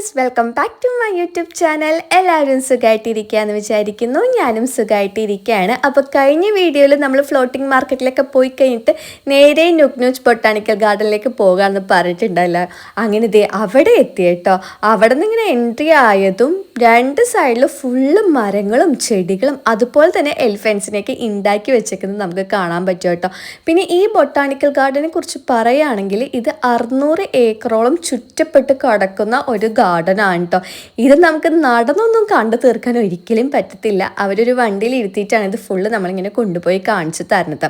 Guys, welcome back to my YouTube channel. എല്ലാവരും സുഖമായിട്ടിരിക്കുകയെന്ന് വിചാരിക്കുന്നു. ഞാനും സുഖമായിട്ടിരിക്കുകയാണ്. അപ്പോൾ കഴിഞ്ഞ വീഡിയോയിൽ നമ്മൾ ഫ്ലോട്ടിംഗ് മാർക്കറ്റിലൊക്കെ പോയി കഴിഞ്ഞിട്ട് നേരെ നുക്നൂച്ച് ബൊട്ടാണിക്കൽ ഗാർഡനിലേക്ക് പോകാമെന്ന് പറഞ്ഞിട്ടുണ്ടല്ലോ. അങ്ങനെ ഇതേ അവിടെ എത്തി കേട്ടോ. അവിടെ നിന്ന് ഇങ്ങനെ എൻട്രി ആയതും രണ്ട് സൈഡിൽ ഫുള്ള് മരങ്ങളും ചെടികളും അതുപോലെ തന്നെ എലിഫൻസിനെയൊക്കെ ഉണ്ടാക്കി വെച്ചേക്കുന്നത് നമുക്ക് കാണാൻ പറ്റും കേട്ടോ. പിന്നെ ഈ ബൊട്ടാണിക്കൽ ഗാർഡനെ കുറിച്ച് പറയുകയാണെങ്കിൽ ഇത് 600 ഏക്കറോളം ചുറ്റപ്പെട്ട് കിടക്കുന്ന ഒരു ഗാർഡനാണ് കേട്ടോ. ഇത് നമുക്ക് നടന്നൊന്നും കണ്ടു തീർക്കാൻ ഒരിക്കലും പറ്റത്തില്ല. അവരൊരു വണ്ടിയിൽ ഇരുത്തിയിട്ടാണ് ഇത് ഫുള്ള് നമ്മളിങ്ങനെ കൊണ്ടുപോയി കാണിച്ചു തരുന്നത്.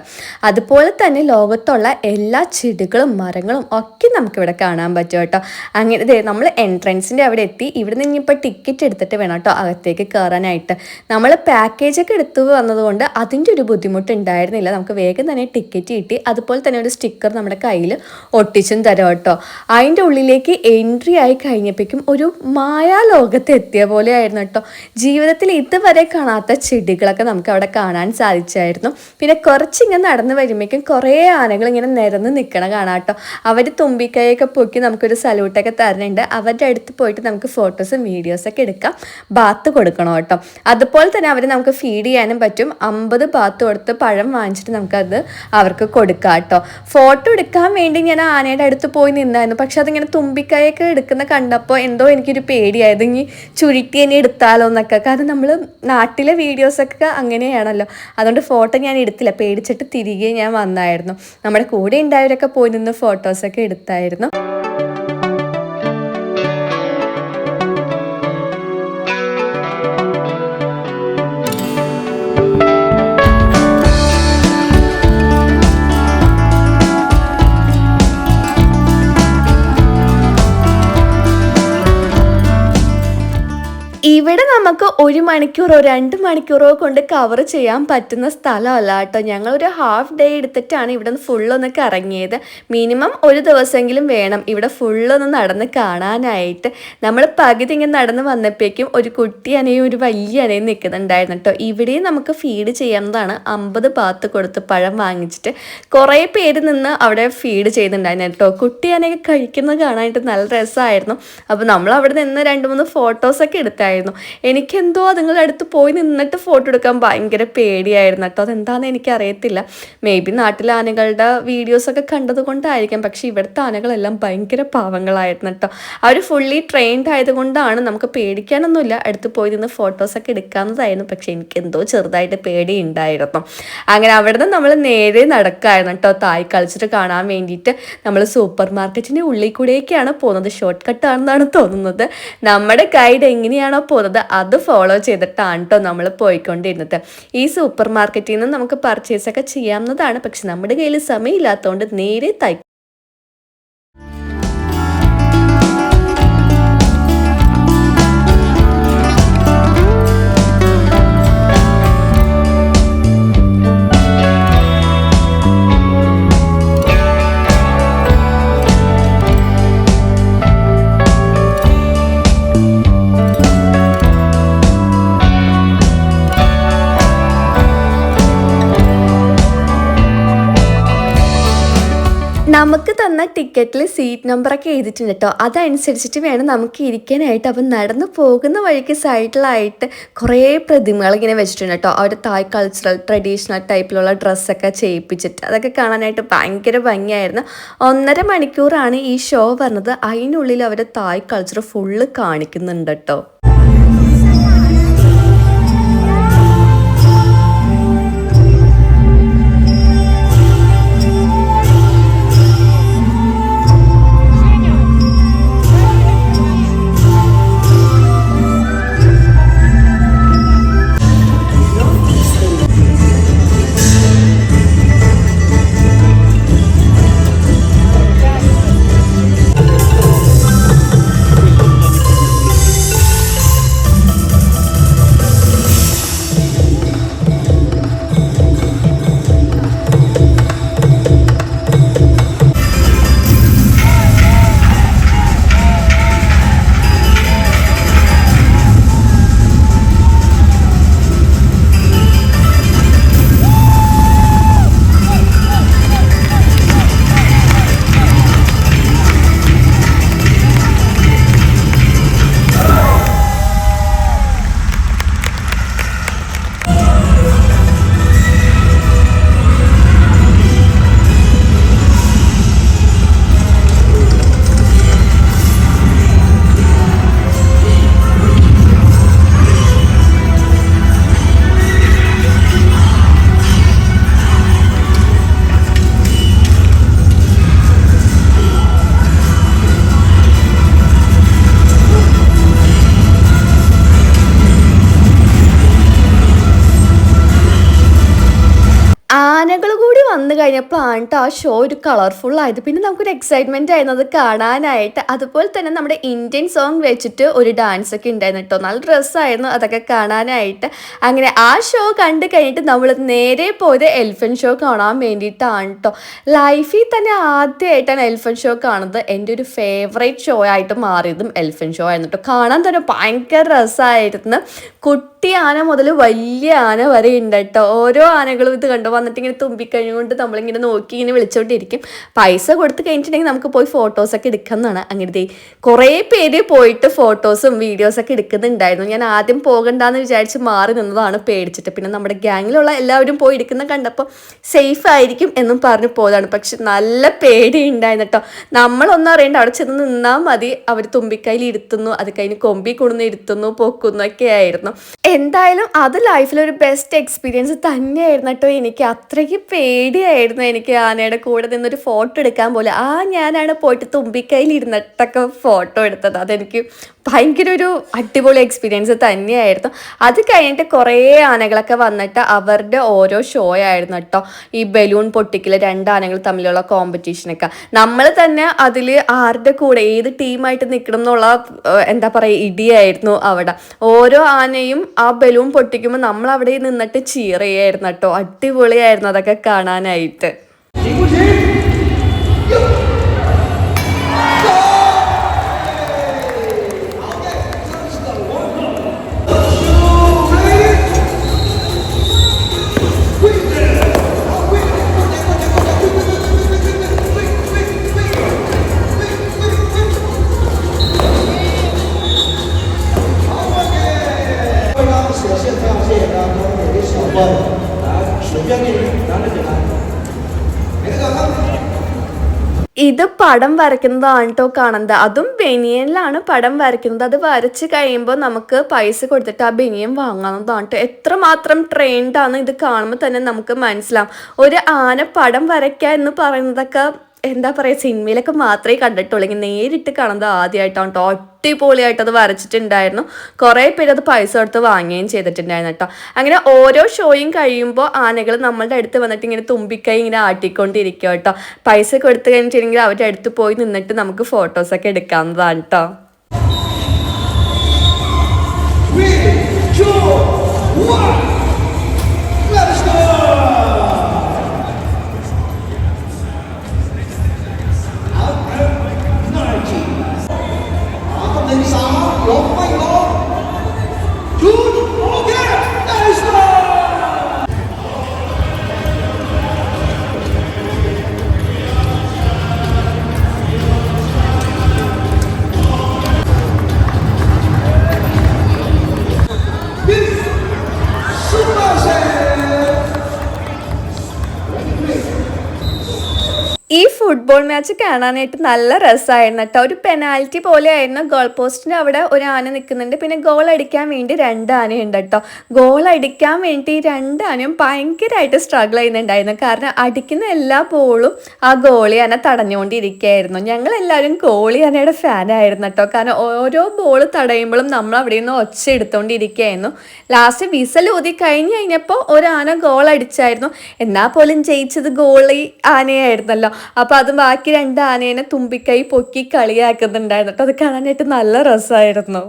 അതുപോലെ തന്നെ ലോകത്തുള്ള എല്ലാ ചെടികളും മരങ്ങളും ഒക്കെ നമുക്കിവിടെ കാണാൻ പറ്റും കേട്ടോ. അങ്ങനെ നമ്മൾ എൻട്രൻസിൻ്റെ അവിടെ എത്തി. ഇവിടെ നിന്ന് ഇനിയിപ്പോൾ ടിക്കറ്റ് എടുത്തിട്ട് വേണം കേട്ടോ അകത്തേക്ക് കയറാനായിട്ട്. നമ്മൾ പാക്കേജൊക്കെ എടുത്തു വന്നതുകൊണ്ട് അതിൻ്റെ ഒരു ബുദ്ധിമുട്ട് ഉണ്ടായിരുന്നില്ല. നമുക്ക് വേഗം തന്നെ ടിക്കറ്റ് കിട്ടി. അതുപോലെ തന്നെ ഒരു സ്റ്റിക്കർ നമ്മുടെ കയ്യിൽ ഒട്ടിച്ചും തരാം കേട്ടോ. അതിൻ്റെ ഉള്ളിലേക്ക് എൻട്രി ആയി കഴിഞ്ഞപ്പോഴേക്കും ഒരു മായാലോകത്ത് എത്തിയ പോലെ ആയിരുന്നു കേട്ടോ. ജീവിതത്തിൽ ഇതുവരെ കാണാത്ത ചെടികളൊക്കെ നമുക്ക് അവിടെ കാണാൻ സാധിച്ചായിരുന്നു. പിന്നെ കുറച്ചിങ്ങനെ നടന്ന് വരുമ്പോഴേക്കും കുറേ ആനകൾ ഇങ്ങനെ നിരന്ന് നിൽക്കണം കാണാം കേട്ടോ. അവർ തുമ്പിക്കൈയൊക്കെ പൊക്കി നമുക്കൊരു സല്യൂട്ടൊക്കെ തരുന്നുണ്ട്. അവരുടെ അടുത്ത് പോയിട്ട് നമുക്ക് ഫോട്ടോസും വീഡിയോസൊക്കെ എടുക്കാം. ബാത്ത് കൊടുക്കണം കേട്ടോ. അതുപോലെ തന്നെ അവർ നമുക്ക് ഫീഡ് ചെയ്യാനും പറ്റും. 50 ബാത്ത് കൊടുത്ത് പഴം വാങ്ങിച്ചിട്ട് നമുക്കത് അവർക്ക് കൊടുക്കാം കേട്ടോ. ഫോട്ടോ എടുക്കാൻ വേണ്ടി ഞാൻ ആനയുടെ അടുത്ത് പോയി നിന്നായിരുന്നു. പക്ഷെ അതിങ്ങനെ തുമ്പിക്കൈയൊക്കെ എടുക്കുന്ന കണ്ടപ്പോൾ എന്തോ എനിക്കൊരു പേടിയായത്. ഇനി ചുരുട്ടി തന്നെ എടുത്താലോ എന്നൊക്കെ. കാരണം നമ്മൾ നാട്ടിലെ വീഡിയോസൊക്കെ അങ്ങനെയാണല്ലോ. അതുകൊണ്ട് ഫോട്ടോ ഞാൻ എടുത്തില്ല. പേടിച്ചിട്ട് തിരികെ ഞാൻ വന്നായിരുന്നു. നമ്മുടെ കൂടെ ഉണ്ടായവരൊക്കെ പോയി നിന്ന് ഫോട്ടോസൊക്കെ എടുത്തായിരുന്നു. ഇവിടെ നമുക്ക് 1 മണിക്കൂറോ 2 മണിക്കൂറോ കൊണ്ട് കവർ ചെയ്യാൻ പറ്റുന്ന സ്ഥലമല്ല കേട്ടോ. ഞങ്ങളൊരു ഹാഫ് ഡേ എടുത്തിട്ടാണ് ഇവിടെ നിന്ന് ഫുള്ളൊന്ന് കറങ്ങിയത്. മിനിമം ഒരു ദിവസമെങ്കിലും വേണം ഇവിടെ ഫുള്ളൊന്ന് നടന്ന് കാണാനായിട്ട്. നമ്മൾ പകുതി ഇങ്ങനെ നടന്ന് വന്നപ്പോഴേക്കും ഒരു കുട്ടി അനയും ഒരു വലിയ അനയും നിൽക്കുന്നുണ്ടായിരുന്നു കേട്ടോ. ഇവിടെയും നമുക്ക് ഫീഡ് ചെയ്യാവുന്നതാണ്. 50 ബാത്ത് കൊടുത്ത് പഴം വാങ്ങിച്ചിട്ട് കുറേ പേര് നിന്ന് അവിടെ ഫീഡ് ചെയ്യുന്നുണ്ടായിരുന്നു കേട്ടോ. കുട്ടി അനയൊക്കെ കഴിക്കുന്നത് കാണാനായിട്ട് നല്ല രസമായിരുന്നു. അപ്പോൾ നമ്മൾ അവിടെ നിന്ന് 2-3 ഫോട്ടോസൊക്കെ എടുത്തായിരുന്നു. എനിക്കെന്തോ അതുങ്ങളുടെ അടുത്ത് പോയി നിന്നിട്ട് ഫോട്ടോ എടുക്കാൻ ഭയങ്കര പേടിയായിരുന്നു കേട്ടോ. അതെന്താണെന്ന് എനിക്കറിയത്തില്ല. മേ ബി നാട്ടിലെ ആനകളുടെ വീഡിയോസൊക്കെ കണ്ടത് കൊണ്ടായിരിക്കാം. പക്ഷേ ഇവിടുത്തെ ആനകളെല്ലാം ഭയങ്കര പാവങ്ങളായിരുന്നു കേട്ടോ. അവർ ഫുള്ളി ട്രെയിൻഡ് ആയതുകൊണ്ടാണ് നമുക്ക് പേടിക്കാനൊന്നുമില്ല. അടുത്ത് പോയി നിന്ന് ഫോട്ടോസൊക്കെ എടുക്കാവുന്നതായിരുന്നു. പക്ഷേ എനിക്കെന്തോ ചെറുതായിട്ട് പേടി ഉണ്ടായിരുന്നു. അങ്ങനെ അവിടെ നിന്ന് നമ്മൾ നേരെ നടക്കായിരുന്നു കേട്ടോ തായ് കൾച്ചർ കാണാൻ വേണ്ടിയിട്ട്. നമ്മൾ സൂപ്പർ മാർക്കറ്റിൻ്റെ ഉള്ളിൽ കൂടെയൊക്കെയാണ് പോകുന്നത്. ഷോർട്ട് കട്ടാണെന്നാണ് തോന്നുന്നത്. നമ്മുടെ ഗൈഡ് എങ്ങനെയാണോ പോകുന്നത് അത് ഫോളോ ചെയ്തിട്ടാണ് കേട്ടോ നമ്മൾ പോയിക്കൊണ്ടിരുന്നത്. ഈ സൂപ്പർ മാർക്കറ്റിൽ നിന്ന് നമുക്ക് പർച്ചേസൊക്കെ ചെയ്യാവുന്നതാണ്. പക്ഷെ നമ്മുടെ കയ്യിൽ സമയമില്ലാത്തതുകൊണ്ട് നേരെ നമുക്ക് തന്ന ടിക്കറ്റിൽ സീറ്റ് നമ്പറൊക്കെ എഴുതിയിട്ടുണ്ട് കേട്ടോ. അതനുസരിച്ചിട്ട് വേണം നമുക്ക് ഇരിക്കാനായിട്ട്. അപ്പം നടന്നു പോകുന്ന വഴിക്ക് സൈഡിലായിട്ട് കുറേ പ്രതിമകൾ ഇങ്ങനെ വെച്ചിട്ടുണ്ട് കേട്ടോ. അവർ തായ് കൾച്ചറൽ ട്രഡീഷണൽ ടൈപ്പിലുള്ള ഡ്രസ്സൊക്കെ ചെയ്യിപ്പിച്ചിട്ട് അതൊക്കെ കാണാനായിട്ട് ഭയങ്കര ഭംഗിയായിരുന്നു. 1.5 മണിക്കൂറാണ് ഈ ഷോ പറഞ്ഞത്. അതിനുള്ളിൽ അവർ തായ് കൾച്ചർ ഫുള്ള് കാണിക്കുന്നുണ്ട് കേട്ടോ. കഴിഞ്ഞപ്പോഴാണ് ട്ടോ ആ ഷോ ഒരു കളർഫുൾ ആയത്. പിന്നെ നമുക്കൊരു എക്സൈറ്റ്മെന്റ് ആയിരുന്നു അത് കാണാനായിട്ട്. അതുപോലെ തന്നെ നമ്മുടെ ഇന്ത്യൻ സോങ് വെച്ചിട്ട് ഒരു ഡാൻസ് ഒക്കെ ഉണ്ടായിരുന്നു കേട്ടോ. നല്ല രസമായിരുന്നു അതൊക്കെ കാണാനായിട്ട്. അങ്ങനെ ആ ഷോ കണ്ടു കഴിഞ്ഞിട്ട് നമ്മൾ നേരെ പോയത് എലിഫന്റ് ഷോ കാണാൻ വേണ്ടിയിട്ടാണ് കേട്ടോ. ലൈഫിൽ തന്നെ ആദ്യമായിട്ടാണ് എലിഫന്റ് ഷോ കാണുന്നത്. എൻ്റെ ഒരു ഫേവറേറ്റ് ഷോ ആയിട്ട് മാറിയതും എലിഫന്റ് ഷോ ആയിരുന്നു കേട്ടോ. കാണാൻ തന്നെ ഭയങ്കര രസമായിരുന്നു. കുട്ടി ആന മുതൽ വലിയ ആന വരെ ഉണ്ട് കേട്ടോ. ഓരോ ആനകളും ഇത് കണ്ടു വന്നിട്ട് ഇങ്ങനെ തുമ്പിക്കഴിഞ്ഞുകൊണ്ട് നമ്മളിങ്ങനെ നോക്കി ഇങ്ങനെ വിളിച്ചോണ്ടിരിക്കും. പൈസ കൊടുത്ത് കഴിഞ്ഞിട്ടുണ്ടെങ്കിൽ നമുക്ക് പോയി ഫോട്ടോസൊക്കെ എടുക്കാമെന്നാണ്. അങ്ങനത്തെ കുറേ പേര് പോയിട്ട് ഫോട്ടോസും വീഡിയോസൊക്കെ എടുക്കുന്നുണ്ടായിരുന്നു. ഞാൻ ആദ്യം പോകണ്ടെന്ന് വിചാരിച്ച് മാറി നിന്നതാണ് പേടിച്ചിട്ട്. പിന്നെ നമ്മുടെ ഗ്യാങ്ങിലുള്ള എല്ലാവരും പോയി എടുക്കുന്ന കണ്ടപ്പോൾ സേഫ് ആയിരിക്കും എന്നും പറഞ്ഞു പോയതാണ്. പക്ഷെ നല്ല പേടി ഉണ്ടായിരുന്നു കേട്ടോ. നമ്മളൊന്നും അറിയണ്ട, അവിടെ ചെന്ന് നിന്നാൽ മതി, അവർ തുമ്പിക്കൈയിൽ ഇരുത്തുന്നു, അത് കഴിഞ്ഞ് കൊമ്പി കൊണ്ടുവന്ന് ഇരുത്തുന്നു, പൊക്കുന്നു ഒക്കെ ആയിരുന്നു. എന്തായാലും അത് ലൈഫിലൊരു ബെസ്റ്റ് എക്സ്പീരിയൻസ് തന്നെയായിരുന്നു കേട്ടോ. എനിക്ക് അത്രയ്ക്ക് പേടിയായിരുന്നു. എനിക്ക് ആനയുടെ കൂടെ നിന്നൊരു ഫോട്ടോ എടുക്കാൻ പോലെ ഞാനാണ് പോയിട്ട് തുമ്പിക്കൈയിൽ ഇരുന്നിട്ടൊക്കെ ഫോട്ടോ എടുത്തത്. അതെനിക്ക് ഭയങ്കര ഒരു അടിപൊളി എക്സ്പീരിയൻസ് തന്നെയായിരുന്നു. അത് കഴിഞ്ഞിട്ട് കുറേ ആനകളൊക്കെ വന്നിട്ട് അവരുടെ ഓരോ ഷോ ആയിരുന്നു കേട്ടോ. ഈ ബലൂൺ പൊട്ടിക്കൽ, 2 ആനകൾ തമ്മിലുള്ള കോമ്പറ്റീഷനൊക്കെ. നമ്മൾ തന്നെ അതിൽ ആരുടെ കൂടെ ഏത് ടീമായിട്ട് നിൽക്കണം എന്നുള്ള എന്താ പറയുക ഇടിയായിരുന്നു അവിടെ. ഓരോ ആനയും ആ ബലൂൺ പൊട്ടിക്കുമ്പോൾ നമ്മൾ അവിടെ നിന്നിട്ട് ചീർ ചെയ്യായിരുന്നു കേട്ടോ. അടിപൊളിയായിരുന്നു അതൊക്കെ കാണാനായിട്ട്. ഇത് പടം വരയ്ക്കുന്നതാണ് കേട്ടോ കാണുന്നത്. അതും ബനിയനിലാണ് പടം വരയ്ക്കുന്നത്. അത് വരച്ച് കഴിയുമ്പോൾ നമുക്ക് പൈസ കൊടുത്തിട്ട് ആ ബനിയൻ വാങ്ങാവുന്നതാണ് കേട്ടോ. എത്രമാത്രം ട്രെയിൻഡാണ് ഇത് കാണുമ്പോൾ തന്നെ നമുക്ക് മനസ്സിലാവും. ഒരു ആന പടം വരയ്ക്കുക എന്ന് പറയുന്നതൊക്കെ എന്താ പറയുക സിനിമയിലൊക്കെ മാത്രമേ കണ്ടിട്ടുള്ളൂ. ഇങ്ങനെ നേരിട്ട് കാണുന്നത് ആദ്യമായിട്ടാണ് കേട്ടോ. അടിപൊളിയായിട്ട് അത് വരച്ചിട്ടുണ്ടായിരുന്നു. കുറേ പേര് അത് പൈസ കൊടുത്ത് വാങ്ങുകയും ചെയ്തിട്ടുണ്ടായിരുന്നു കേട്ടോ. അങ്ങനെ ഓരോ ഷോയും കഴിയുമ്പോൾ ആനകൾ നമ്മളുടെ അടുത്ത് വന്നിട്ട് ഇങ്ങനെ തുമ്പിക്കൈ ഇങ്ങനെ ആട്ടിക്കൊണ്ടിരിക്കും കേട്ടോ. പൈസ കൊടുത്ത് കഴിഞ്ഞിട്ടുണ്ടെങ്കിൽ അവരുടെ അടുത്ത് പോയി നിന്നിട്ട് നമുക്ക് ഫോട്ടോസൊക്കെ എടുക്കാവുന്നതാണ് കേട്ടോ. ഈ ഫുട്ബോൾ മാച്ച് കാണാനായിട്ട് നല്ല രസമായിരുന്നു കേട്ടോ. ഒരു പെനാൽറ്റി പോലെ ആയിരുന്നു. ഗോൾ പോസ്റ്റിൻ്റെ അവിടെ ഒരു ആന നിൽക്കുന്നുണ്ട്. പിന്നെ ഗോൾ അടിക്കാൻ വേണ്ടി 2 ആനയുണ്ട് കേട്ടോ. ഗോൾ അടിക്കാൻ വേണ്ടി 2 ആനയും ഭയങ്കരമായിട്ട് സ്ട്രഗിൾ ചെയ്യുന്നുണ്ടായിരുന്നു. കാരണം അടിക്കുന്ന എല്ലാ ബോളും ആ ഗോളി ആന തടഞ്ഞുകൊണ്ടിരിക്കുകയായിരുന്നു. ഞങ്ങളെല്ലാവരും ഗോളി ആനയുടെ ഫാനായിരുന്നു കേട്ടോ. കാരണം ഓരോ ബോൾ തടയുമ്പോഴും നമ്മൾ അവിടെ നിന്ന് ഒച്ച എടുത്തുകൊണ്ടിരിക്കുകയായിരുന്നു. ലാസ്റ്റ് വിസൽ ഊതി കഴിഞ്ഞപ്പോൾ ഒരു ആന ഗോൾ അടിച്ചായിരുന്നു. എന്നാൽ പോലും ജയിച്ചത് ഗോളി ആനയായിരുന്നല്ലോ. അപ്പോൾ അത് ബാക്കി 2 ആനേനെ തുമ്പിക്കൈ പൊക്കി കളിയാക്കുന്നുണ്ടായിരുന്നു കേട്ടോ. അത് കാണാനായിട്ട് നല്ല രസമായിരുന്നു.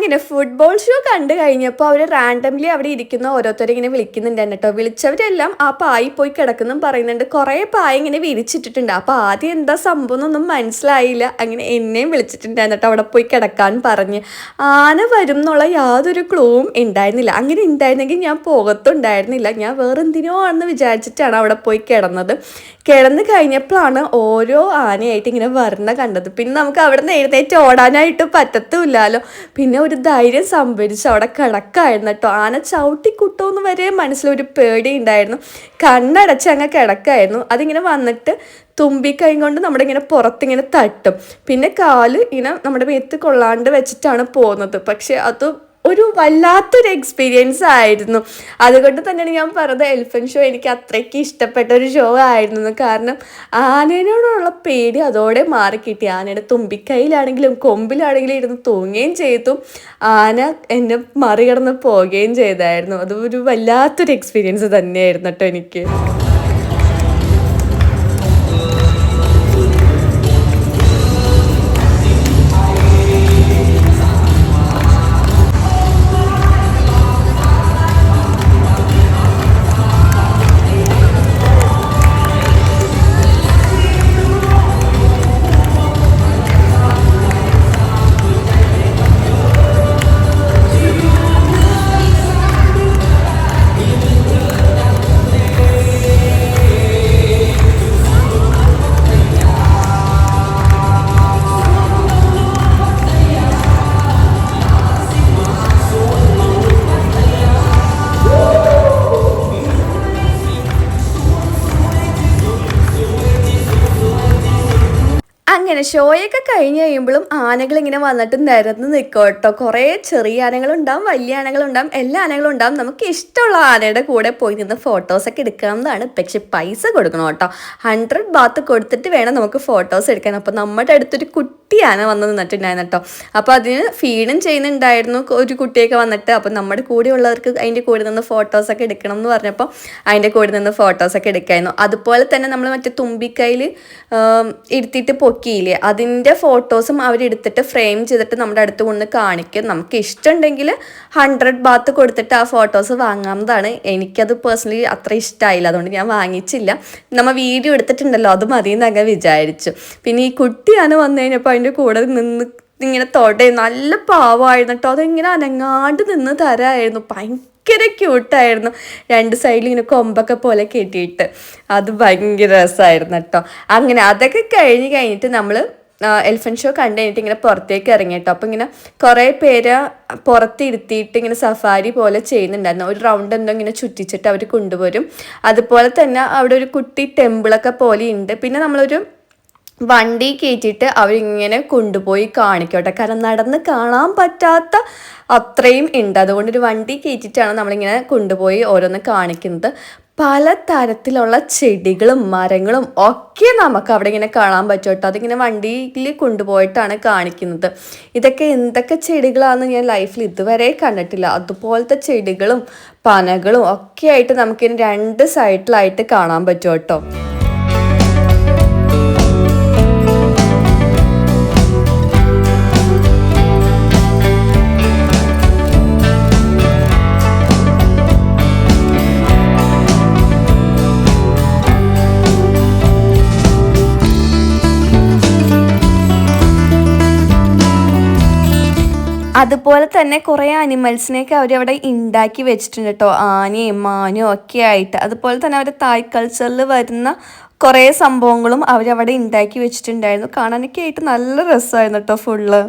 അങ്ങനെ ഫുട്ബോൾ ഷോ കണ്ടു കഴിഞ്ഞപ്പോൾ അവർ റാൻഡംലി അവിടെ ഇരിക്കുന്ന ഓരോരുത്തരും ഇങ്ങനെ വിളിക്കുന്നുണ്ടായിരുന്നു കേട്ടോ. വിളിച്ചവരെല്ലാം ആ പായി പോയി കിടക്കുന്നും പറയുന്നുണ്ട്. കുറേ പായ ഇങ്ങനെ വിരിച്ചിട്ടിട്ടുണ്ട്. അപ്പോൾ ആദ്യം എന്താ സംഭവം എന്നൊന്നും മനസ്സിലായില്ല. അങ്ങനെ എന്നെയും വിളിച്ചിട്ടുണ്ടായിരുന്നു കേട്ടോ അവിടെ പോയി കിടക്കാൻ പറഞ്ഞ്. ആന വരും എന്നുള്ള യാതൊരു ക്ലൂവും ഉണ്ടായിരുന്നില്ല. അങ്ങനെ ഉണ്ടായിരുന്നെങ്കിൽ ഞാൻ പോകത്തുണ്ടായിരുന്നില്ല. ഞാൻ വേറെന്തിനോ ആണെന്ന് വിചാരിച്ചിട്ടാണ് അവിടെ പോയി കിടന്നത്. കിടന്ന് കഴിഞ്ഞപ്പോഴാണ് ഓരോ ആനയായിട്ട് ഇങ്ങനെ വരണ കണ്ടത്. പിന്നെ നമുക്ക് അവിടെ നിന്ന് എഴുന്നേറ്റ് ഓടാനായിട്ട് പറ്റത്തുമില്ലല്ലോ. പിന്നെ ഒരു ധൈര്യം സംഭരിച്ച് അവിടെ കിടക്കായിരുന്നു കേട്ടോ. ആന ചവിട്ടിക്കുട്ടോന്ന് വരെ മനസ്സിലൊരു പേടി ഉണ്ടായിരുന്നു. കണ്ണടച്ച് അങ്ങ് കിടക്കായിരുന്നു. അതിങ്ങനെ വന്നിട്ട് തുമ്പിക്കൈ കൊണ്ട് നമ്മുടെ ഇങ്ങനെ പുറത്തിങ്ങനെ തട്ടും. പിന്നെ കാല് ഇങ്ങനെ നമ്മുടെ മേത്ത് കൊള്ളാണ്ട് വെച്ചിട്ടാണ് പോകുന്നത്. പക്ഷെ അത് ഒരു വല്ലാത്തൊരു എക്സ്പീരിയൻസ് ആയിരുന്നു. അതുകൊണ്ട് തന്നെയാണ് ഞാൻ പറഞ്ഞത് എലിഫൻറ്റ് ഷോ എനിക്ക് അത്രയ്ക്ക് ഇഷ്ടപ്പെട്ട ഒരു ഷോ ആയിരുന്നു. കാരണം ആനയോടുള്ള പേടി അതോടെ മാറിക്കിട്ടി. ആനയുടെ തുമ്പിക്കൈയിലാണെങ്കിലും കൊമ്പിലാണെങ്കിലും ഇരുന്ന് തൂങ്ങുകയും ചെയ്തു. ആന എന്നെ മറികടന്ന് പോവുകയും ചെയ്തായിരുന്നു. അതൊരു വല്ലാത്തൊരു എക്സ്പീരിയൻസ് തന്നെയായിരുന്നു കേട്ടോ എനിക്ക്. അങ്ങനെ ഷോയൊക്കെ കഴിഞ്ഞ് കഴിയുമ്പോഴും ആനകൾ ഇങ്ങനെ വന്നിട്ട് നിരന്ന് നിൽക്കും കേട്ടോ. കുറേ ചെറിയ ആനകളുണ്ടാവും, വലിയ ആനകളുണ്ടാവും, എല്ലാ ആനകളും ഉണ്ടാവും. നമുക്ക് ഇഷ്ടമുള്ള ആനയുടെ കൂടെ പോയി നിന്ന് ഫോട്ടോസൊക്കെ എടുക്കാവുന്നതാണ്. പക്ഷെ പൈസ കൊടുക്കണം കേട്ടോ. 100 ബാത്ത് കൊടുത്തിട്ട് വേണം നമുക്ക് ഫോട്ടോസ് എടുക്കാൻ. അപ്പോൾ നമ്മുടെ അടുത്തൊരു കുട്ടി ആന വന്ന് നിന്നിട്ടുണ്ടായിരുന്നു കേട്ടോ. അപ്പോൾ അതിന് ഫീഡും ചെയ്യുന്നുണ്ടായിരുന്നു ഒരു കുട്ടിയൊക്കെ വന്നിട്ട്. അപ്പോൾ നമ്മുടെ കൂടെ ഉള്ളവർക്ക് അതിൻ്റെ കൂടെ നിന്ന് ഫോട്ടോസൊക്കെ എടുക്കണം എന്ന് പറഞ്ഞപ്പോൾ അതിൻ്റെ കൂടെ നിന്ന് ഫോട്ടോസൊക്കെ എടുക്കായിരുന്നു. അതുപോലെ തന്നെ നമ്മൾ മറ്റേ തുമ്പിക്കൈയിൽ ഇരുത്തിയിട്ട് പൊക്കിയില്ലേ, അതിൻ്റെ ഫോട്ടോസും അവരെടുത്തിട്ട് ഫ്രെയിം ചെയ്തിട്ട് നമ്മുടെ അടുത്ത് കൊണ്ട് കാണിക്കും. നമുക്ക് ഇഷ്ടമുണ്ടെങ്കിൽ 100 ബാത്ത് കൊടുത്തിട്ട് ആ ഫോട്ടോസ് വാങ്ങാവുന്നതാണ്. എനിക്കത് പേഴ്സണലി അത്ര ഇഷ്ടമായില്ല, അതുകൊണ്ട് ഞാൻ വാങ്ങിച്ചില്ല. നമ്മൾ വീഡിയോ എടുത്തിട്ടുണ്ടല്ലോ, അത് മതിയെന്ന് അങ്ങ് വിചാരിച്ചു. പിന്നെ ഈ കുട്ടിയാണ് വന്നു കഴിഞ്ഞപ്പോൾ അതിൻ്റെ കൂടെ നിന്ന് ഇങ്ങനെ നല്ല പാവമായിരുന്നു കേട്ടോ. അതിങ്ങനെ അനങ്ങാണ്ട് നിന്ന് തരായിരുന്നു. ഭയങ്കര ക്യൂട്ടായിരുന്നു. 2 സൈഡിൽ ഇങ്ങനെ കൊമ്പൊക്കെ പോലെ കെട്ടിയിട്ട് അത് ഭയങ്കര രസമായിരുന്നു കേട്ടോ. അങ്ങനെ അതൊക്കെ കഴിഞ്ഞിട്ട് നമ്മൾ എലിഫൻറ്റ് ഷോ കണ്ടു കഴിഞ്ഞിട്ട് ഇങ്ങനെ പുറത്തേക്ക് ഇറങ്ങി കേട്ടോ. അപ്പോൾ ഇങ്ങനെ കുറേ പേര് പുറത്തിരുത്തിയിട്ട് ഇങ്ങനെ സഫാരി പോലെ ചെയ്യുന്നുണ്ടായിരുന്നു. ഒരു റൗണ്ട് എന്തോ ഇങ്ങനെ ചുറ്റിച്ചിട്ട് അവർ കൊണ്ടുവരും. അതുപോലെ തന്നെ അവിടെ ഒരു കുട്ടി ടെമ്പിളൊക്കെ പോലെ ഉണ്ട്. പിന്നെ നമ്മളൊരു വണ്ടി കയറ്റിയിട്ട് അവരിങ്ങനെ കൊണ്ടുപോയി കാണിക്കട്ടെ. കാരണം നടന്ന് കാണാൻ പറ്റാത്ത അത്രയും ഉണ്ട്. അതുകൊണ്ടൊരു വണ്ടി കയറ്റിയിട്ടാണ് നമ്മളിങ്ങനെ കൊണ്ടുപോയി ഓരോന്ന് കാണിക്കുന്നത്. പല തരത്തിലുള്ള ചെടികളും മരങ്ങളും ഒക്കെ നമുക്ക് അവിടെ ഇങ്ങനെ കാണാൻ പറ്റും കേട്ടോ. അതിങ്ങനെ വണ്ടിയിൽ കൊണ്ടുപോയിട്ടാണ് കാണിക്കുന്നത്. ഇതൊക്കെ എന്തൊക്കെ ചെടികളാണെന്ന് ഞാൻ ലൈഫിൽ ഇതുവരെ കണ്ടിട്ടില്ല. അതുപോലത്തെ ചെടികളും പനകളും ഒക്കെ ആയിട്ട് നമുക്കിനി 2 സൈഡിലായിട്ട് കാണാൻ പറ്റും കേട്ടോ. അതുപോലെ തന്നെ കുറേ അനിമൽസിനെയൊക്കെ അവരവിടെ ഉണ്ടാക്കി വെച്ചിട്ടുണ്ട് കേട്ടോ. ആനയും മാനും ഒക്കെ ആയിട്ട്. അതുപോലെ തന്നെ അവരുടെ തായ് കൾച്ചറിൽ വരുന്ന കുറേ സംഭവങ്ങളും അവരവിടെ ഉണ്ടാക്കി വെച്ചിട്ടുണ്ടായിരുന്നു. കാണാനൊക്കെ ആയിട്ട് നല്ല രസമായിരുന്നു കേട്ടോ ഫുള്ള്.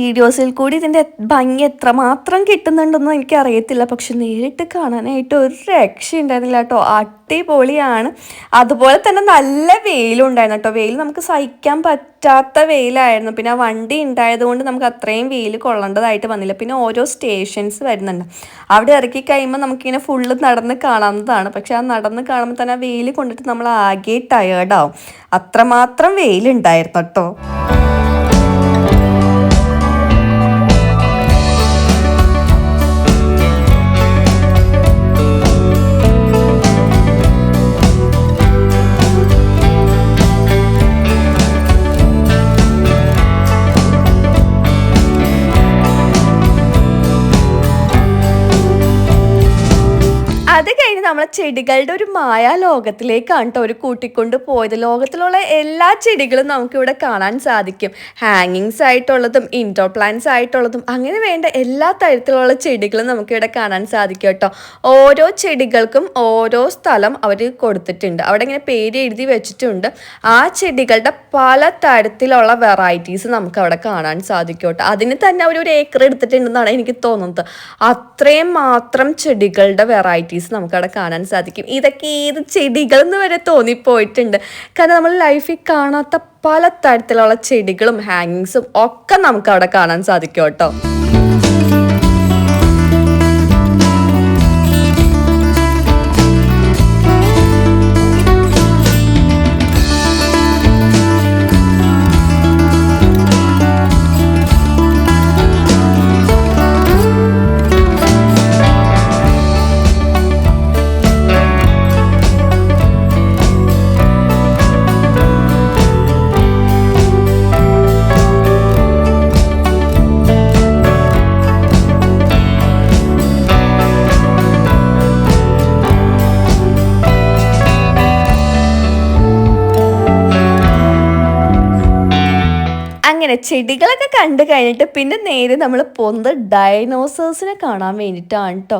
വീഡിയോസിൽ കൂടി ഇതിൻ്റെ ഭംഗി എത്രമാത്രം കിട്ടുന്നുണ്ടെന്ന് എനിക്കറിയത്തില്ല. പക്ഷെ നേരിട്ട് കാണാനായിട്ട് ഒരു രക്ഷയുണ്ടായിരുന്നില്ല കേട്ടോ. അടിപൊളിയാണ്. അതുപോലെ തന്നെ നല്ല വെയിലുണ്ടായിരുന്നു കേട്ടോ. വെയിൽ നമുക്ക് സഹിക്കാൻ പറ്റാത്ത വെയിലായിരുന്നു. പിന്നെ ആ വണ്ടി ഉണ്ടായതുകൊണ്ട് നമുക്ക് അത്രയും വെയിൽ കൊള്ളേണ്ടതായിട്ട് വന്നില്ല. പിന്നെ ഓരോ സ്റ്റേഷൻസ് വരുന്നുണ്ട്. അവിടെ ഇറക്കി കഴിയുമ്പോൾ നമുക്കിങ്ങനെ ഫുള്ള് നടന്ന് കാണാവുന്നതാണ്. പക്ഷെ ആ നടന്ന് കാണുമ്പോൾ തന്നെ ആ വെയിൽ കൊണ്ടിട്ട് നമ്മൾ ആകെ ടയേർഡാവും. അത്രമാത്രം വെയിലുണ്ടായിരുന്നു കേട്ടോ. അത് കഴിഞ്ഞ് നമ്മളെ ചെടികളുടെ ഒരു മായാ ലോകത്തിലേക്കാണ് കേട്ടോ ഒരു കൂട്ടിക്കൊണ്ട് പോയത്. ലോകത്തിലുള്ള എല്ലാ ചെടികളും നമുക്കിവിടെ കാണാൻ സാധിക്കും. ഹാങ്ങിങ്സ് ആയിട്ടുള്ളതും ഇൻഡോർ പ്ലാന്റ്സ് ആയിട്ടുള്ളതും അങ്ങനെ വേണ്ട എല്ലാ തരത്തിലുള്ള ചെടികളും നമുക്കിവിടെ കാണാൻ സാധിക്കും കേട്ടോ. ഓരോ ചെടികൾക്കും ഓരോ സ്ഥലം അവർ കൊടുത്തിട്ടുണ്ട്. അവിടെ ഇങ്ങനെ പേര് എഴുതി വെച്ചിട്ടുണ്ട്. ആ ചെടികളുടെ പല തരത്തിലുള്ള വെറൈറ്റീസ് നമുക്ക് അവിടെ കാണാൻ സാധിക്കും കേട്ടോ. അതിന് തന്നെ അവർ ഒരു ഏക്കർ എടുത്തിട്ടുണ്ടെന്നാണ് എനിക്ക് തോന്നുന്നത്. അത്രയും മാത്രം ചെടികളുടെ വെറൈറ്റീസ് നമുക്കവിടെ കാണാൻ സാധിക്കും. ഇതൊക്കെ ഏത് ചെടികളെന്ന് വരെ തോന്നിപ്പോയിട്ടുണ്ട്. കാരണം നമ്മൾ ലൈഫിൽ കാണാത്ത പല തരത്തിലുള്ള ചെടികളും ഹാങ്ങിങ്സും ഒക്കെ നമുക്കവിടെ കാണാൻ സാധിക്കും കേട്ടോ. അങ്ങനെ ചെടികളൊക്കെ കണ്ടു കഴിഞ്ഞിട്ട് പിന്നെ നേരെ നമ്മൾ പോകുന്നത് ഡൈനോസേഴ്സിനെ കാണാൻ വേണ്ടിയിട്ടാണ് കേട്ടോ.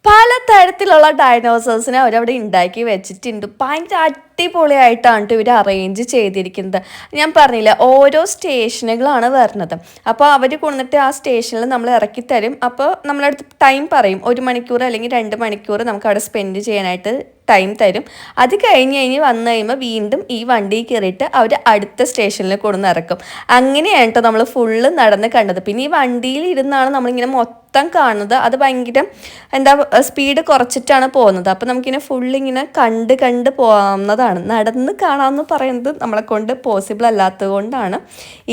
പലതരത്തിലുള്ള ഡൈനോസേഴ്സിനെ അവരവിടെ ഉണ്ടാക്കി വെച്ചിട്ടുണ്ട്. ഭയങ്കര അടിപൊളിയായിട്ടാണ് കേട്ടോ ഇവർ അറേഞ്ച് ചെയ്തിരിക്കുന്നത്. ഞാൻ പറഞ്ഞില്ല ഓരോ സ്റ്റേഷനുകളാണ് വരുന്നത്. അപ്പോൾ അവർ കൊണ്ടിട്ട് ആ സ്റ്റേഷനിൽ നമ്മൾ ഇറക്കി തരും. അപ്പോൾ നമ്മളടുത്ത് ടൈം പറയും, 1 മണിക്കൂർ അല്ലെങ്കിൽ 2 മണിക്കൂർ നമുക്ക് അവിടെ സ്പെൻഡ് ചെയ്യാനായിട്ട് ടൈം തരും. അത് കഴിഞ്ഞ് വന്നു കഴിയുമ്പോൾ വീണ്ടും ഈ വണ്ടിയിൽ കയറിയിട്ട് അവർ അടുത്ത സ്റ്റേഷനിൽ കൊണ്ടുവന്ന് ഇറക്കും. അങ്ങനെയാണ് കേട്ടോ നമ്മൾ ഫുള്ള് നടന്ന് കണ്ടത്. പിന്നെ ഈ വണ്ടിയിൽ ഇരുന്നാണ് നമ്മളിങ്ങനെ മൊത്തം കാണുന്നത്. അത് ഭയങ്കര സ്പീഡ് കുറച്ചിട്ടാണ് പോകുന്നത്. അപ്പോൾ നമുക്കിങ്ങനെ ഫുള്ളിങ്ങനെ കണ്ട് പോകുന്നതാണ്. നടന്ന് കാണാമെന്ന് പറയുന്നത് നമ്മളെ കൊണ്ട് പോസിബിൾ അല്ലാത്തത് കൊണ്ടാണ്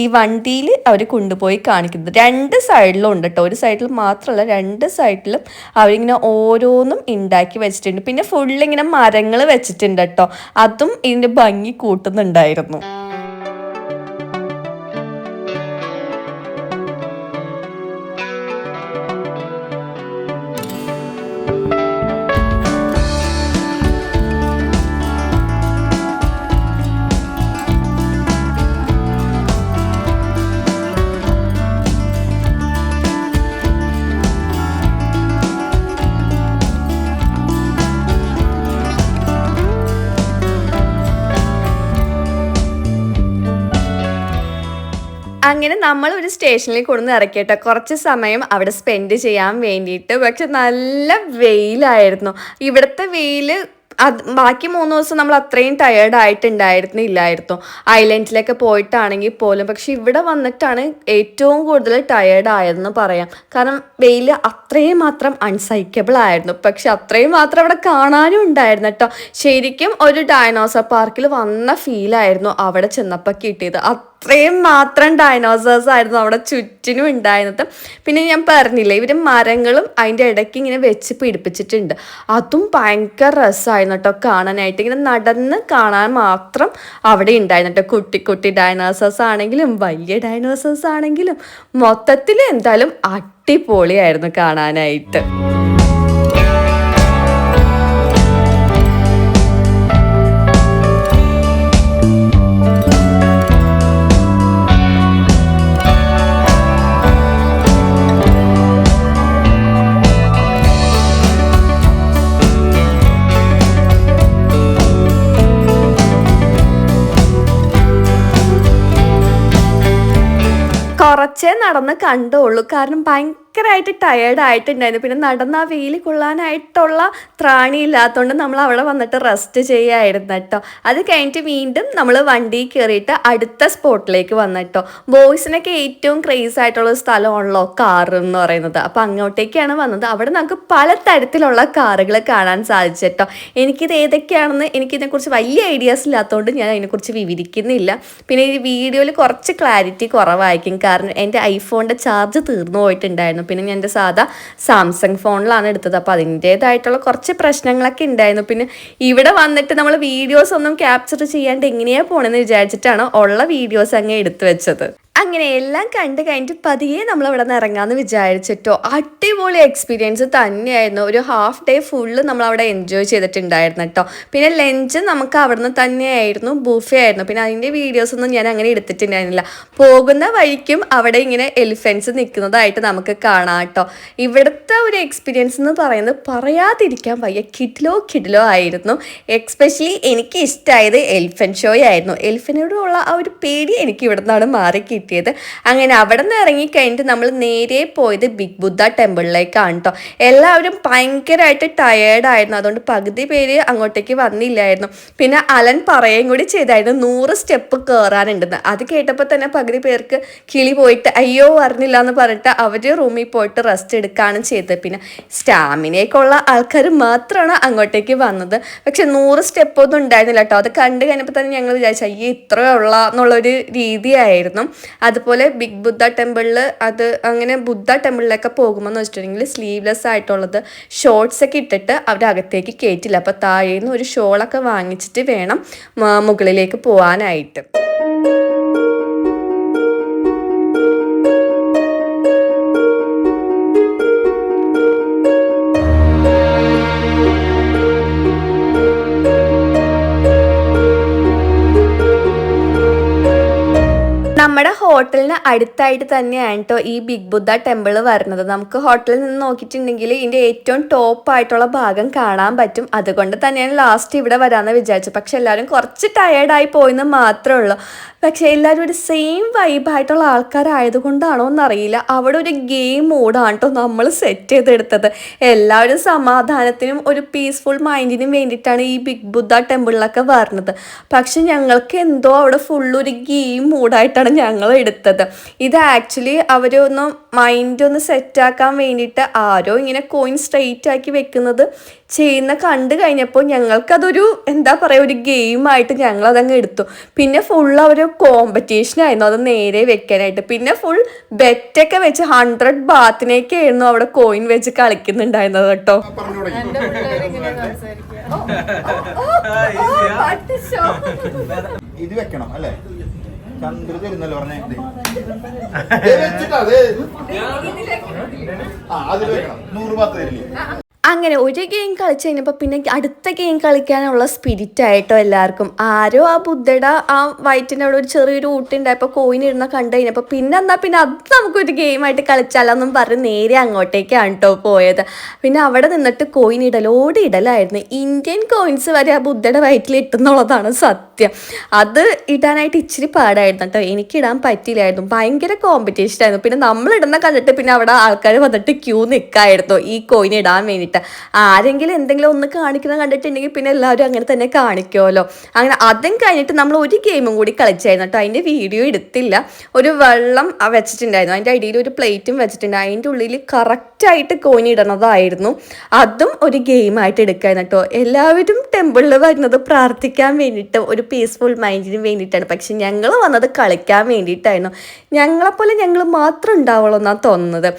ഈ വണ്ടിയിൽ അവർ കൊണ്ടുപോയി കാണിക്കുന്നത്. 2 സൈഡിലും ഉണ്ട് കേട്ടോ. ഒരു സൈഡിൽ മാത്രമല്ല, 2 സൈഡിലും അവരിങ്ങനെ ഓരോന്നും ഉണ്ടാക്കി വെച്ചിട്ടുണ്ട്. പിന്നെ ഫുള്ളിങ്ങനെ മരങ്ങൾ വെച്ചിട്ടുണ്ട് കേട്ടോ. അതും ഇതിൻ്റെ ഭംഗി കൂട്ടുന്നുണ്ടായിരുന്നു. അങ്ങനെ നമ്മൾ ഒരു സ്റ്റേഷനിൽ കൊണ്ടുവന്ന് ഇറക്കിയിട്ട് കുറച്ച് സമയം അവിടെ സ്പെൻഡ് ചെയ്യാൻ വേണ്ടിയിട്ട്. പക്ഷെ നല്ല വെയിലായിരുന്നു. ഇവിടുത്തെ വെയിൽ ബാക്കി 3 ദിവസം നമ്മൾ അത്രയും ടയേർഡ് ആയിട്ടുണ്ടായിരുന്നില്ലായിരുന്നു ഐലൻഡിലൊക്കെ പോയിട്ടാണെങ്കിൽ പോലും. പക്ഷെ ഇവിടെ വന്നിട്ടാണ് ഏറ്റവും കൂടുതൽ ടയേർഡ് ആയതെന്ന് പറയാം. കാരണം വെയിൽ അത്രയും മാത്രം അൺസൈക്കബിൾ ആയിരുന്നു. പക്ഷെ അത്രയും മാത്രം അവിടെ കാണാനും ഉണ്ടായിരുന്നു കേട്ടോ. ശരിക്കും ഒരു ഡൈനോസർ പാർക്കിൽ വന്ന ഫീലായിരുന്നു അവിടെ ചെന്നപ്പോൾ കിട്ടിയത്. അത്രയും മാത്രം ഡൈനോസേഴ്സ് ആയിരുന്നു അവിടെ ചുറ്റിനും ഉണ്ടായിരുന്നത്. പിന്നെ ഞാൻ പറഞ്ഞില്ലേ, ഇവർ മരങ്ങളും അതിൻ്റെ ഇടയ്ക്ക് ഇങ്ങനെ വെച്ച് പിടിപ്പിച്ചിട്ടുണ്ട്. അതും ഭയങ്കര രസമായിരുന്നു കേട്ടോ കാണാനായിട്ട്. ഇങ്ങനെ നടന്ന് കാണാൻ മാത്രം അവിടെ ഉണ്ടായിരുന്നു കേട്ടോ. കുട്ടി കുട്ടി ഡൈനോസേഴ്സ് ആണെങ്കിലും വലിയ ഡൈനോസേഴ്സ് ആണെങ്കിലും മൊത്തത്തിൽ എന്തായാലും അടിപൊളിയായിരുന്നു കാണാനായിട്ട്. കുറച്ചേ നടന്ന് കണ്ടുള്ളൂ. കാരണം ഭയങ്കരമായിട്ട് ടയേർഡായിട്ടുണ്ടായിരുന്നു. പിന്നെ നടന്ന് ആ വെയിൽ കൊള്ളാനായിട്ടുള്ള ത്രാണി ഇല്ലാത്തതുകൊണ്ട് നമ്മൾ അവിടെ വന്നിട്ട് റെസ്റ്റ് ചെയ്യായിരുന്നു കേട്ടോ. അത് കഴിഞ്ഞിട്ട് വീണ്ടും നമ്മൾ വണ്ടി കയറിയിട്ട് അടുത്ത സ്പോട്ടിലേക്ക് വന്നിട്ടോ. ബോയ്സിനൊക്കെ ഏറ്റവും ക്രേസ് ആയിട്ടുള്ള സ്ഥലമാണല്ലോ കാർ എന്ന് പറയുന്നത്. അപ്പോൾ അങ്ങോട്ടേക്കാണ് വന്നത്. അവിടെ നമുക്ക് പല തരത്തിലുള്ള കാറുകൾ കാണാൻ സാധിച്ചിട്ടോ. എനിക്കിത് ഏതൊക്കെയാണെന്ന് എനിക്കിതിനെക്കുറിച്ച് വലിയ ഐഡിയാസ് ഇല്ലാത്തതുകൊണ്ട് ഞാൻ അതിനെക്കുറിച്ച് വിവരിക്കുന്നില്ല. പിന്നെ ഈ വീഡിയോയിൽ കുറച്ച് ക്ലാരിറ്റി കുറവായിരിക്കും, കാരണം എൻ്റെ ഐഫോണിൻ്റെ ചാർജ് തീർന്നു പോയിട്ടുണ്ടായിരുന്നു. പിന്നെ ഞാൻ എൻ്റെ സാധാ സാംസങ് ഫോണിലാണ് എടുത്തത്. അപ്പോൾ അതിൻ്റേതായിട്ടുള്ള കുറച്ച് പ്രശ്നങ്ങളൊക്കെ ഉണ്ടായിരുന്നു. പിന്നെ ഇവിടെ വന്നിട്ട് നമ്മൾ വീഡിയോസ് ഒന്നും ക്യാപ്ചർ ചെയ്യാണ്ട് എങ്ങനെയാണ് പോകണമെന്ന് വിചാരിച്ചിട്ടാണ് ഉള്ള വീഡിയോസ് അങ്ങ് എടുത്തു വെച്ചത്. അങ്ങനെ എല്ലാം കണ്ട് കഴിഞ്ഞിട്ട് പതിയെ നമ്മൾ അവിടെ നിന്ന് ഇറങ്ങാമെന്ന് വിചാരിച്ചിട്ടോ. അടിപൊളി എക്സ്പീരിയൻസ് തന്നെയായിരുന്നു. ഒരു ഹാഫ് ഡേ ഫുള്ള് നമ്മളവിടെ എൻജോയ് ചെയ്തിട്ടുണ്ടായിരുന്നു കേട്ടോ. പിന്നെ ലഞ്ച് നമുക്ക് അവിടെ നിന്ന് തന്നെയായിരുന്നു, ബൂഫേ ആയിരുന്നു. പിന്നെ അതിൻ്റെ വീഡിയോസൊന്നും ഞാൻ അങ്ങനെ എടുത്തിട്ടുണ്ടായിരുന്നില്ല. പോകുന്ന വഴിക്കും അവിടെ ഇങ്ങനെ എലിഫൻസ് നിൽക്കുന്നതായിട്ട് നമുക്ക് കാണാം കേട്ടോ. ഇവിടുത്തെ ഒരു എക്സ്പീരിയൻസ് എന്ന് പറയുന്നത് പറയാതിരിക്കാൻ വയ്യ, കിഡിലോ ആയിരുന്നു. എക്സ്പെഷ്യലി എനിക്ക് ഇഷ്ടമായത് എലിഫൻറ്റ് ഷോ ആയിരുന്നു. എലിഫൻറ്റിനോടുള്ള ആ ഒരു പേടി എനിക്ക് ഇവിടെ നിന്നാണ് മാറി കിട്ടിയത്. അങ്ങനെ അവിടെ നിന്ന് ഇറങ്ങിക്കഴിഞ്ഞിട്ട് നമ്മൾ നേരെ പോയത് ബിഗ് ബുദ്ധ ടെമ്പിളിലേക്കാണ് കേട്ടോ. എല്ലാവരും ഭയങ്കരമായിട്ട് ടയേർഡായിരുന്നു, അതുകൊണ്ട് പകുതി പേര് അങ്ങോട്ടേക്ക് വന്നില്ലായിരുന്നു. പിന്നെ അലൻ പറയുകയും കൂടി ചെയ്തായിരുന്നു 100 സ്റ്റെപ്പ് കയറാനുണ്ടെന്ന്. അത് കേട്ടപ്പോൾ തന്നെ പകുതി പേർക്ക് കിളി പോയിട്ട് അയ്യോ അറിഞ്ഞില്ല എന്ന് പറഞ്ഞിട്ട് അവർ റൂമിൽ പോയിട്ട് റെസ്റ്റ് എടുക്കുകയാണ് ചെയ്തത്. പിന്നെ സ്റ്റാമിനയൊക്കെയുള്ള ആൾക്കാർ മാത്രമാണ് അങ്ങോട്ടേക്ക് വന്നത്. പക്ഷെ 100 സ്റ്റെപ്പൊന്നും ഉണ്ടായിരുന്നില്ല കേട്ടോ. അത് കണ്ടു കഴിഞ്ഞപ്പോൾ തന്നെ ഞങ്ങൾ വിചാരിച്ചു അയ്യോ ഇത്രയുള്ള എന്നുള്ളൊരു രീതിയായിരുന്നു. അതുപോലെ ബിഗ് ബുദ്ധ ടെമ്പിളിൽ അങ്ങനെ ബുദ്ധ ടെമ്പിളിലൊക്കെ പോകുമ്പോൾ എന്ന് വെച്ചിട്ടുണ്ടെങ്കിൽ സ്ലീവ്ലെസ് ആയിട്ടുള്ളത് ഷോർട്സ് ഒക്കെ ഇട്ടിട്ട് അവരകത്തേക്ക് കയറ്റില്ല. അപ്പോൾ താഴേന്ന് ഒരു ഷോളൊക്കെ വാങ്ങിച്ചിട്ട് വേണം മുകളിലേക്ക് പോകാനായിട്ട്. നമ്മുടെ ഹോട്ടലിന് അടുത്തായിട്ട് തന്നെയാണ് കേട്ടോ ഈ ബിഗ് ബുദ്ധ ടെമ്പിൾ വരുന്നത്. നമുക്ക് ഹോട്ടലിൽ നിന്ന് നോക്കിയിട്ടുണ്ടെങ്കിൽ ഇതിൻ്റെ ഏറ്റവും ടോപ്പായിട്ടുള്ള ഭാഗം കാണാൻ പറ്റും. അതുകൊണ്ട് തന്നെയാണ് ലാസ്റ്റ് ഇവിടെ വരാമെന്ന് വിചാരിച്ചത്. പക്ഷെ എല്ലാവരും കുറച്ച് ടയേർഡായി പോയെന്ന് മാത്രമേ ഉള്ളൂ. പക്ഷേ എല്ലാവരും ഒരു സെയിം വൈബായിട്ടുള്ള ആൾക്കാരായതുകൊണ്ടാണോ എന്നറിയില്ല, അവിടെ ഒരു ഗെയിം മോഡാണ് കേട്ടോ നമ്മൾ സെറ്റ് ചെയ്തെടുത്തത്. എല്ലാവരും സമാധാനത്തിനും ഒരു പീസ്ഫുൾ മൈൻഡിനും വേണ്ടിയിട്ടാണ് ഈ ബിഗ് ബുദ്ധ ടെമ്പിളിലൊക്കെ വരുന്നത്. പക്ഷെ ഞങ്ങൾക്ക് എന്തോ അവിടെ ഫുള്ളൊരു ഗെയിം മൂഡായിട്ടാണ് ഞങ്ങൾ എടുത്തത്. ഇത് ആക്ച്വലി അവരൊന്ന് മൈൻഡ് ഒന്ന് സെറ്റാക്കാൻ വേണ്ടിയിട്ട് ആരോ ഇങ്ങനെ കോയിൻ സ്ട്രെയിറ്റ് ആക്കി വെക്കുന്നത് ചെയ്യുന്ന കണ്ടു കഴിഞ്ഞപ്പോൾ ഞങ്ങൾക്കതൊരു എന്താ പറയുക ഒരു ഗെയിമായിട്ട് ഞങ്ങളതങ്ങ് എടുത്തു. പിന്നെ ഫുൾ അവർ കോമ്പറ്റീഷനായിരുന്നു അത് നേരെ വെക്കാനായിട്ട്. പിന്നെ ഫുൾ ബെറ്റൊക്കെ വെച്ച് 100 ബാത്തിനേക്കായിരുന്നു അവിടെ കോയിൻ വെച്ച് കളിക്കുന്നുണ്ടായിരുന്നത് കേട്ടോ. ഇത് വെക്കണം അല്ലേ? ചന്ദ്ര തരുന്നല്ലോ പറഞ്ഞേ. അതിൽ വെക്കണം 100 ബാത്ത് തരില്ലേ? അങ്ങനെ ഒരു ഗെയിം കളിച്ച് കഴിഞ്ഞപ്പോൾ പിന്നെ അടുത്ത ഗെയിം കളിക്കാനുള്ള സ്പിരിറ്റ് ആയിട്ടോ എല്ലാവർക്കും. ആരോ ആ ബുദ്ധയുടെ ആ വയറ്റിൻ്റെ അവിടെ ഒരു ചെറിയൊരു ഊട്ടുണ്ടായപ്പോൾ കോയിൻ ഇടുന്ന കണ്ടു കഴിഞ്ഞപ്പോൾ പിന്നെ അത് നമുക്കൊരു ഗെയിമായിട്ട് കളിച്ചാലെന്നും പറഞ്ഞ് നേരെ അങ്ങോട്ടേക്കാണ് കേട്ടോ പോയത്. പിന്നെ അവിടെ നിന്നിട്ട് കോയിൻ ഇടലായിരുന്നു. ഇന്ത്യൻ കോയിൻസ് വരെ ആ ബുദ്ധയുടെ വയറ്റിൽ ഇട്ടുന്നുള്ളതാണ് സത്യം. അത് ഇടാനായിട്ട് ഇച്ചിരി പാടായിരുന്നു കേട്ടോ. എനിക്കിടാൻ പറ്റില്ലായിരുന്നു, ഭയങ്കര കോമ്പറ്റീഷനായിരുന്നു. പിന്നെ നമ്മളിടുന്ന കണ്ടിട്ട് പിന്നെ അവിടെ ആൾക്കാർ വന്നിട്ട് ക്യൂ നിൽക്കായിരുന്നു ഈ കോയിൻ ഇടാൻ വേണ്ടിയിട്ട്. ആരെങ്കിലും എന്തെങ്കിലും ഒന്ന് കാണിക്കുന്നത് കണ്ടിട്ടുണ്ടെങ്കിൽ പിന്നെ എല്ലാവരും അങ്ങനെ തന്നെ കാണിക്കുമല്ലോ. അങ്ങനെ അതും കഴിഞ്ഞിട്ട് നമ്മൾ ഒരു ഗെയിമും കൂടി കളിച്ചായിരുന്നു കേട്ടോ. അതിൻ്റെ വീഡിയോ എടുത്തില്ല. ഒരു വെള്ളം വെച്ചിട്ടുണ്ടായിരുന്നു, അതിൻ്റെ അടിയിൽ ഒരു പ്ലേറ്റും വെച്ചിട്ടുണ്ട്. അതിൻ്റെ ഉള്ളിൽ കറക്റ്റായിട്ട് കോയിൻ ഇടണതായിരുന്നു. അതും ഒരു ഗെയിമായിട്ട് എടുക്കായിരുന്നു കേട്ടോ. എല്ലാവരും ടെമ്പിളിൽ വരുന്നത് പ്രാർത്ഥിക്കാൻ വേണ്ടിയിട്ട്, ഒരു പീസ്ഫുൾ മൈൻഡിന് വേണ്ടിയിട്ടാണ്. പക്ഷെ ഞങ്ങൾ വന്നത് കളിക്കാൻ വേണ്ടിയിട്ടായിരുന്നു. ഞങ്ങളെപ്പോലെ ഞങ്ങൾ മാത്രം ഉണ്ടാവുള്ളൂ എന്നാണ് തോന്നുന്നത്.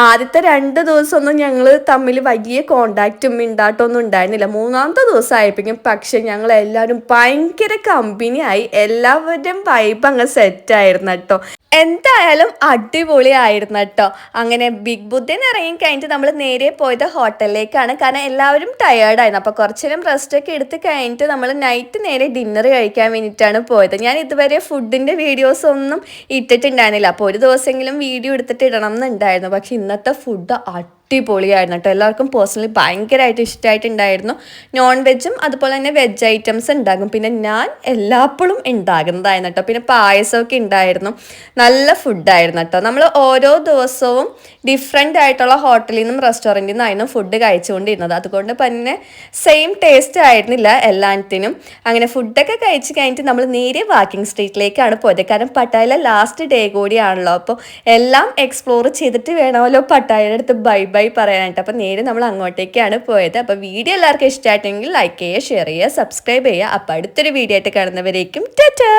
ആദ്യത്തെ 2 ദിവസമൊന്നും ഞങ്ങൾ തമ്മിൽ വലിയ കോണ്ടാക്റ്റും മിണ്ടാട്ടമൊന്നും ഉണ്ടായിരുന്നില്ല. 3-ാമത്തെ ദിവസം ആയപ്പോഴേക്കും പക്ഷെ ഞങ്ങളെല്ലാവരും ഭയങ്കര കമ്പനിയായി. എല്ലാവരും വൈബ് അങ്ങ് സെറ്റായിരുന്നു കേട്ടോ. എന്തായാലും അടിപൊളിയായിരുന്നു കേട്ടോ. അങ്ങനെ ബിഗ് ബുദ്ധയിൽ ഇറങ്ങി കഴിഞ്ഞിട്ട് നമ്മൾ നേരെ പോയത് ഹോട്ടലിലേക്കാണ്. കാരണം എല്ലാവരും ടയേർഡായിരുന്നു. അപ്പോൾ കുറച്ച് നേരം റെസ്റ്റൊക്കെ എടുത്ത് കഴിഞ്ഞിട്ട് നമ്മൾ നൈറ്റ് നേരെ ഡിന്നർ കഴിക്കാൻ വേണ്ടിയിട്ടാണ് പോയത്. ഞാൻ ഇതുവരെ ഫുഡിൻ്റെ വീഡിയോസ് ഒന്നും ഇട്ടിട്ടുണ്ടായിരുന്നില്ല. അപ്പോൾ ഒരു ദിവസമെങ്കിലും വീഡിയോ എടുത്തിട്ട് ഇടണം എന്നുണ്ടായിരുന്നു. പക്ഷെ ഇന്നത്തെ ഫുഡ് അടിപൊളിയായിരുന്നു കേട്ടോ. എല്ലാവർക്കും പേഴ്സണലി ഭയങ്കരമായിട്ട് ഇഷ്ടമായിട്ടുണ്ടായിരുന്നു. നോൺ വെജും അതുപോലെ തന്നെ വെജ് ഐറ്റംസ് ഉണ്ടാകും. പിന്നെ ഞാൻ എല്ലാപ്പോഴും ഉണ്ടാകുന്നതായിരുന്നു കേട്ടോ. പിന്നെ പായസമൊക്കെ ഉണ്ടായിരുന്നു. നല്ല ഫുഡായിരുന്നു കേട്ടോ. നമ്മൾ ഓരോ ദിവസവും ഡിഫറെൻ്റ് ആയിട്ടുള്ള ഹോട്ടലിൽ നിന്നും റെസ്റ്റോറൻറ്റിൽ നിന്നായിരുന്നു ഫുഡ് കഴിച്ചുകൊണ്ടിരുന്നത്. അതുകൊണ്ട് തന്നെ സെയിം ടേസ്റ്റ് ആയിരുന്നില്ല എല്ലാത്തിനും. അങ്ങനെ ഫുഡൊക്കെ കഴിച്ച് കഴിഞ്ഞിട്ട് നമ്മൾ നേരെ വാക്കിംഗ് സ്ട്രീറ്റിലേക്കാണ് പോയത്. കാരണം പട്ടായയിലെ ലാസ്റ്റ് ഡേ കൂടിയാണല്ലോ. അപ്പോൾ എല്ലാം എക്സ്പ്ലോർ ചെയ്തിട്ട് വേണമല്ലോ പട്ടായയുടെ അടുത്ത് ബൈ ബൈ പറയാനായിട്ട്. അപ്പോൾ നേരെ നമ്മൾ അങ്ങോട്ടേക്കാണ് പോയത്. അപ്പോൾ വീഡിയോ എല്ലാവർക്കും ഇഷ്ടമായിട്ടെങ്കിൽ ലൈക്ക് ചെയ്യുക, ഷെയർ ചെയ്യുക, സബ്സ്ക്രൈബ് ചെയ്യുക. അപ്പോൾ അടുത്തൊരു വീഡിയോ ആയിട്ട് കാണുന്നവരേക്കും ടാറ്റാ.